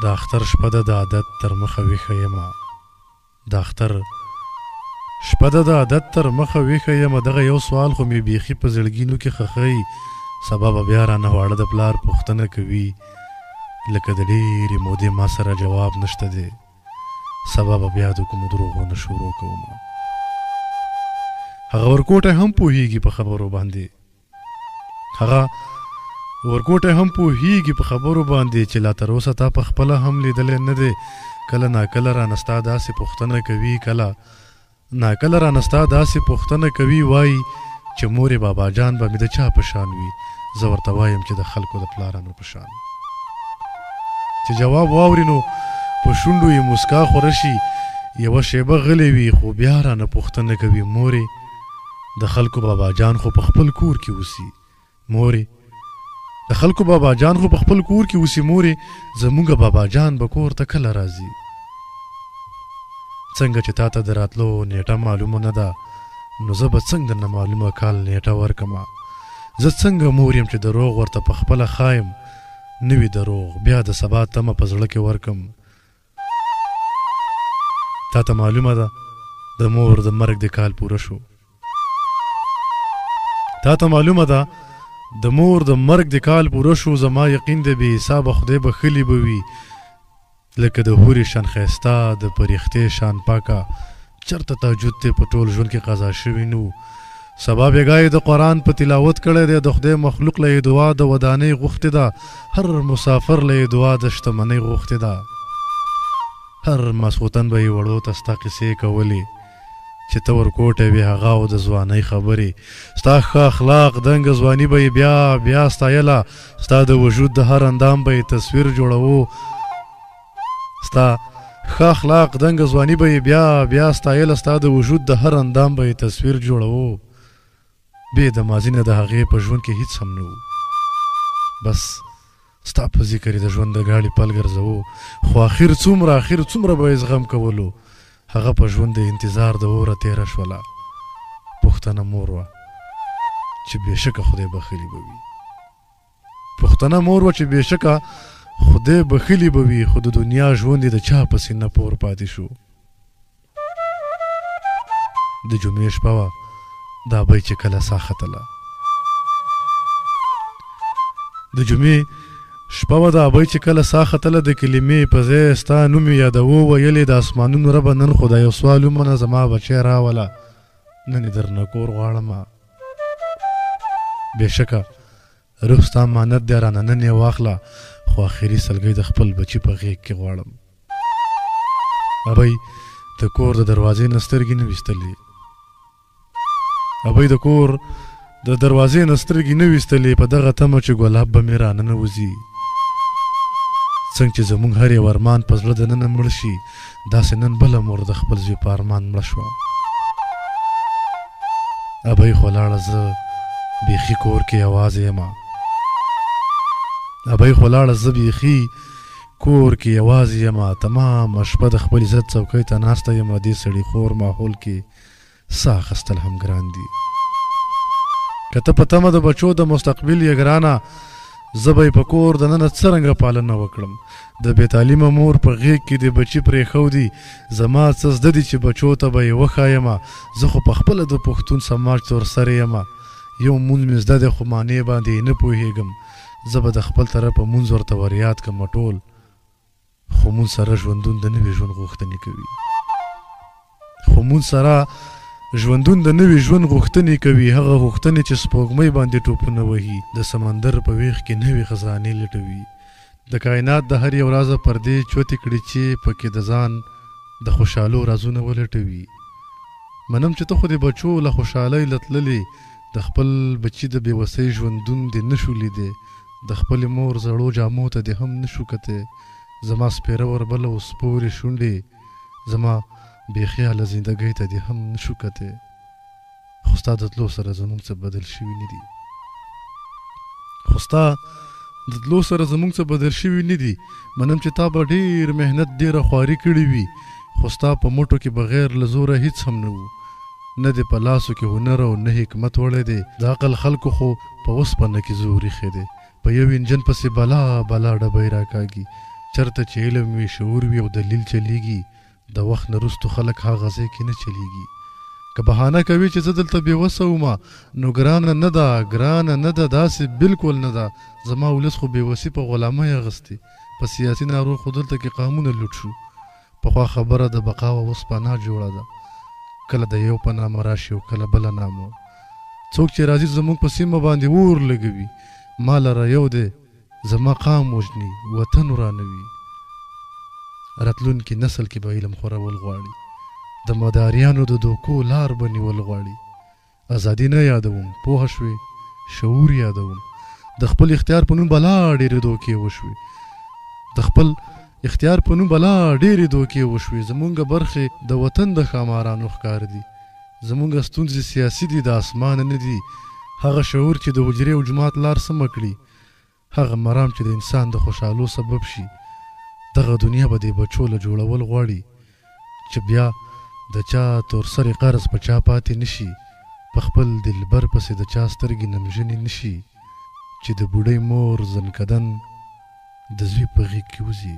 د اختر شپه ده د عادت تر مخه ویښه یمه د اختر شپه ده د عادت تر مخه ویښه یمه دغه یو سوال خو مې بیخي په زړګینو کې خښوي سبا به بیا رانه واړه د پلار پوښتنه کوي لکه د ډېرې مودې ما سره جواب نشته دی سبا به بیا د کومو دروغونه شروع کوم هغه ورکوټی هم پوهیږي په خبرو باندې هغه ورکوټی هم پوهیږي په خبرو باندې چې لا تر اوسه تا په خپله هم لیدلی نه دی کله ناکله رانه ستا داسې پوښتنه کوي کله ناکله رانه ستا داسې پوښتنه کوي وایي چې مورې بابا جان به مې د چا په شان وي زه ورته وایم چې د خلکو د پلارانو په شان چې جواب واوري نو په شونډو یې مسکا خوره شي یوه شیبه غلی وي خو بیا رانه پوښتنه کوي مورې د خلکو بابا جان خو په خپل کور کې اوسي مورې د خلکو بابا جان خو په خپل کور کې اوسي مورې زموږ بابا جان به کور ته کله راځي څنګه چې تا ته د راتلو نیټه معلومه نه ده نو زه به څنګه درنه معلومه کال نیټه ورکمه زه څنګه مور یم چې دروغ ورته په خپله ښایم نوي دروغ بیا د سبا تمه په زړه کې ورکم تا ته معلومه ده د مور د مرګ د کال پوره شو تا ته معلومه ده د مور د مرګ د کال پوره شو زما یقین دی بې حسابه خدای بخښلي به وي لکه د هورې شان ښایسته د پریختې شان پاکه چرته تهجد دی په ټول ژوند کې قضا شوي نو سبا بېګا د قرآن په تلاوت کړی دی د خدای مخلوق له یې دعا د ودانۍ غوښتې ده هر مسافر له یې دعا د شتمنۍ غوښتې ده هر ماسخوتن به یې وړو ته ستا قصې کولې چې ته ورکوټی وې هغه او د ځوانۍ خبرې ستا ښه اخلاق دنګه ځواني به یې بیا بیا ستایله ستا د وجود د هر اندام به یې تصویر جوړوو ستا ښه اخلاق دنګه ځواني به یې بیا بیا ستایله ستا د وجود د هر اندام به یې تصویر جوړوو بې د ماضي نه د هغې په ژوند کې هیڅ هم نه و بس ستا په ذکر د ژوند د ګاډي پل ګرځوو خو اخر څومره به یې زغم کولو هغه په ژوند د انتظار د اوره تېره شوله پوښتنه مور وه چې بېشکه خدای بخښلي به وي پوښتنه مور وه چې بېشکه خدای بخښلي به وي خو د دنیا ژوند یې د چا په سینه پور پاتې شو د جمعې شپه وه دا ابۍ چې کله ساه ختله د جمعې شپه وه د ابۍ چې کله ساه ختله د کلمې په ځای ستا نوم یې یادوو ویلې د اسمانونو ربه نن خو دا یو سوال ومنه زما بچی راوله نن یې درنه کور غواړمه بېشکه روح ستا امانت دی رانه نن یې واخله خو آخري سلګۍ د خپل بچي په غېږ کې غواړم ابۍ د کور د دروازې نه سترګې نه ویستلې ابۍ د کور د دروازې نه سترګې نه ویستلې په دغه تمه چې ګلاب به مې رانه وځي څنګه چې زموږ هر یو ارمان په زړه دننه مړ شي داسې نن بله مور د خپل زوی په ارمان مړه شوه ابۍ خو لاړه زه بیخي کور کې یوازې یم ابۍ خو لاړه زه بیخي کور کې یوازې یم تمامه شپه د خپل عزت څوکۍ ته ناسته یم دې سړي خور ماحول کې ساه اخیستل هم ګران دي که ته په تمه د بچو د مستقبل یې ګرانه زه به یې په کور دننه څرنګه پالنه وکړم د بې تعلیمه مور په غېږ کې د بچي پرېښودي زما څه زده دي چې بچو ته به یې وښایمه زه خو په خپله د پښتون سماج تورسرې یمه یو مونځ مې زده دی خو معنې باندې یې نه پوهېږم زه به د خپل طرفه مونځ ورته وریاد کړم ټول خو مونځ سره ژوندون د نوي ژوند غوښتنې کوي خو مونځ سره ژوندون د نوي ژوند غوښتنې کوي هغه غوښتنې چې سپوږمۍ باندې ټوپونه وهي د سمندر په ویښ کې نوې خزانې لټوي د کائنات د هر یو رازه پردې چوتې کړي چې پکې د ځان د خوشحالو رازونه ولټوي منم چې ته خو د بچو له خوشحالۍ له تللې د خپل بچي د بېوسۍ ژوندون دې نه شو لیدې د خپلې مور زړو جامو ته دې هم نه شو کتې زما سپېره وربله اوس پورې شونډې زما بې خیاله زندګۍ ته دې هم نه شو کتې خو ستا د تلو سره زموږ څه بدل شوي نه دي خو ستا د تلو سره زموږ څه بدل شوي نه دي منم چې تا به ډېر محنت ډېره خواري کړې وي خو ستا په موټو کې بغیر له زوره هیڅ هم نه وو نه دې په لاسو کې هنر او نه حکمت وړی دی د عقل خلکو خو په اوسپنه کې زور ایښی دی په یو انجن پسې بلا بلا ډبۍ راکاږي چرته چې علم وي شعور وي او دلیل چلیږي د وخت نه وروستو خلک هغه ځای کې نه چلیږي که بهانه کوي چې زه دلته بېوسه ومه نو ګرانه نه ده داسې بالکل نه ده زما ولس خو بېوسي په غلامۍ اغوستې په سیاسي ناروغ خو دلته کې قامونه لوټ شو پخوا خبره د بقا وه اوس پناه جوړه ده کله د یو په نامه راشي او کله بله نامه څوک چې راځي زموږ په سیمه باندې اور لګوي ما لره یو دی زما قام وژني وطن ورانوي راتلونکي نسل کې به علم خورول غواړي د مداریانو د دوکو لار به نیول غواړي ازادي نه یادوم پوه شوې شعور یادوم د خپل اختیار په نوم بلا ډېرې دوکې وشوې د خپل اختیار په نوم بلا ډېرې دوکې وشوې زمونږ برخې د وطن د ښامارانو ښکار دي زمونږ ستونزې سیاسي دي د اسمانه نه دي هغه شعور چې د حجرې او جماعت لار سمه کړي هغه مرام چې د انسان د خوشحالو سبب شي دغه دنیا به د بچو له جوړول غواړي چې بیا د چا تور سرې قرض په چا پاتې نشي په خپل دلبر پسې د چا سترګې نمژنې نشي چې د بوډۍ مور زنکدن د زوی په غېږ کې وځي